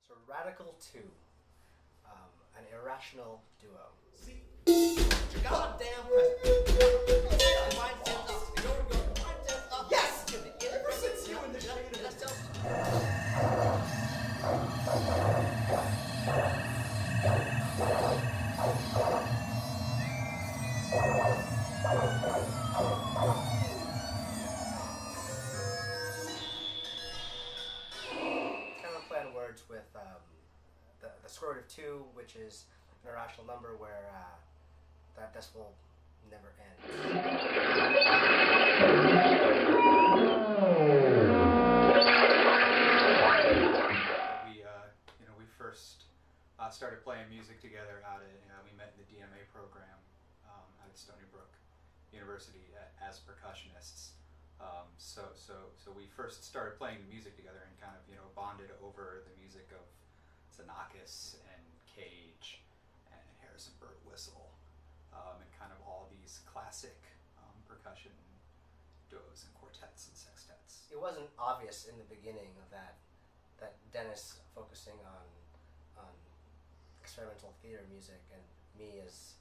So Radical 2, an irrational duo. See, goddamn yes! Ever since you and the shade of Kind of a play on words with the square root of 2, which is an irrational number where that decimal never ends. We first started playing music together out at, we met in the DMA program at Stony Brook University as percussionists. So we first started playing the music together and kind of, bonded over the music of Xenakis and Cage and Harrison Bird-Whistle, and kind of all these classic percussion duos and quartets and sextets. It wasn't obvious in the beginning that Dennis focusing on experimental theater music and me as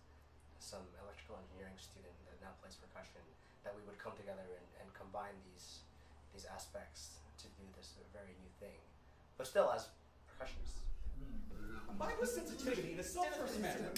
some electrical engineering student that now plays percussion, that we would come together and combine these aspects to do this very new thing, but still as percussionists. mindless sensitivity in a self-first manner.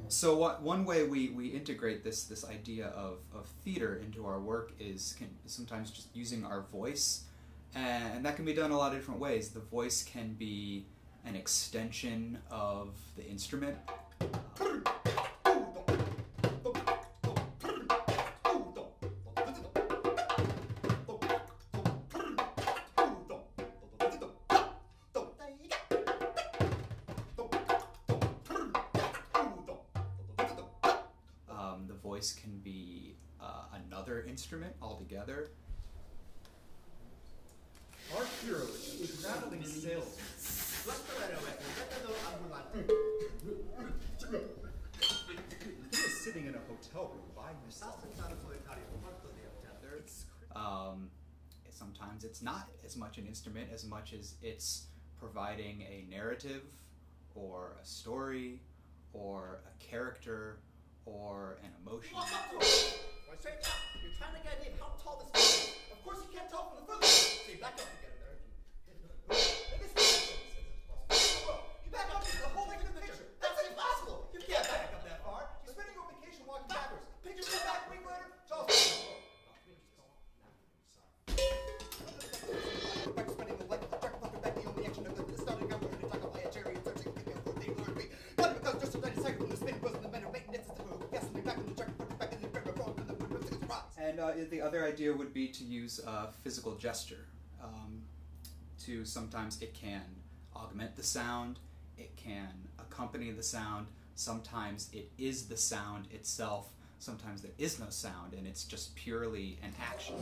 So one way we integrate this idea of theater into our work is sometimes just using our voice, and that can be done a lot of different ways. The voice can be an extension of the instrument. Voice can be another instrument altogether. Our hero is a traveling salesman. He is sitting in a hotel room by himself. Sometimes it's not as much an instrument as much as it's providing a narrative or a story or a character or an emotion. Walk up to him. Right straight up. You're trying to get an idea of how tall this man is. Of course you can't tell from the photo. So you back up to get it there. And this is you back up to get the whole thing in the picture. That's impossible. You can't back up that far. You're spending your vacation walking backwards. Pictures come back a week later. It's all And the other idea would be to use physical gesture. To sometimes it can augment the sound, it can accompany the sound, sometimes it is the sound itself, sometimes there is no sound and it's just purely an action.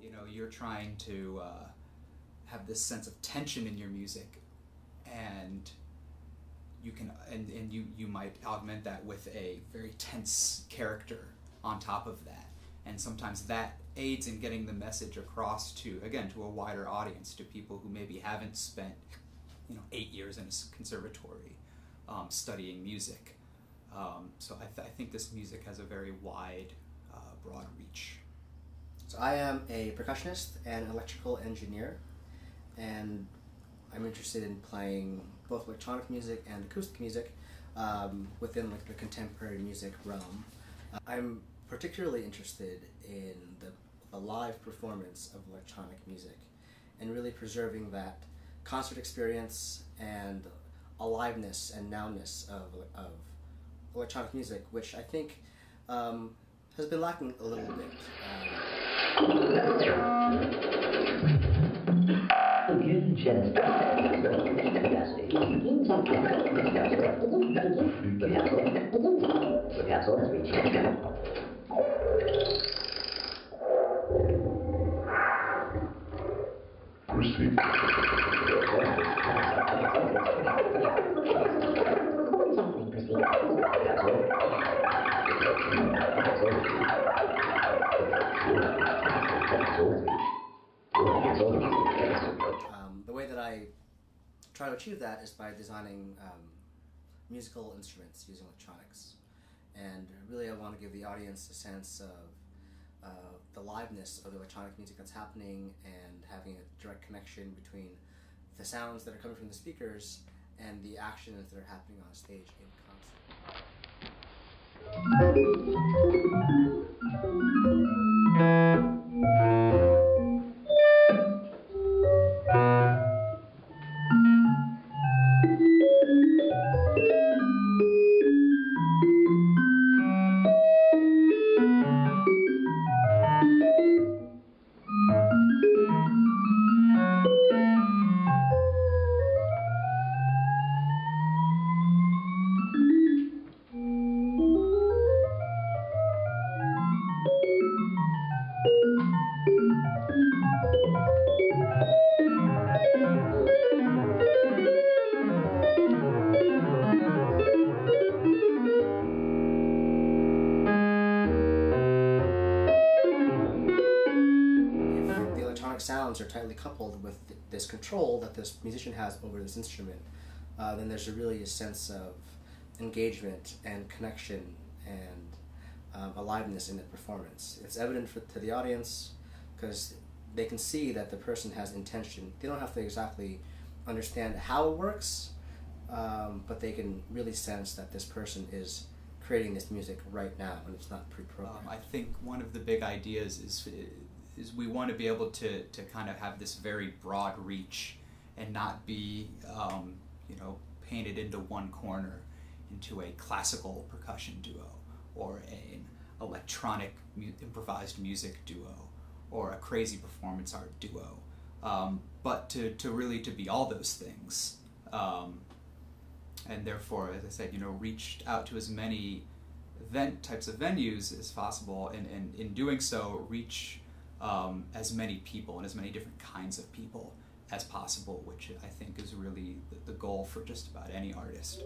you know, you're trying to have this sense of tension in your music, and you can you might augment that with a very tense character on top of that, and sometimes that aids in getting the message across to, again, to a wider audience, to people who maybe haven't spent, you know, 8 years in a conservatory studying music. So I think this music has a very wide, broad reach. So I am a percussionist and electrical engineer, and I'm interested in playing both electronic music and acoustic music within like the contemporary music realm. I'm particularly interested in the live performance of electronic music and really preserving that concert experience and aliveness and nowness of electronic music, which I think has been lacking a little bit. The capsule has reached. Proceed. The way that I try to achieve that is by designing musical instruments using electronics. And really I want to give the audience a sense of the liveness of the electronic music that's happening and having a direct connection between the sounds that are coming from the speakers and the actions that are happening on stage in concert. Sounds are tightly coupled with this control that this musician has over this instrument, then there's really a sense of engagement and connection and aliveness in the performance. It's evident to the audience because they can see that the person has intention. They don't have to exactly understand how it works, but they can really sense that this person is creating this music right now and it's not pre-programmed. I think one of the big ideas is we want to be able to kind of have this very broad reach and not be, painted into one corner, into a classical percussion duo or an electronic improvised music duo or a crazy performance art duo, but to really to be all those things, and therefore, as I said, reached out to as many types of venues as possible, and in doing so reach as many people and as many different kinds of people as possible, which I think is really the goal for just about any artist.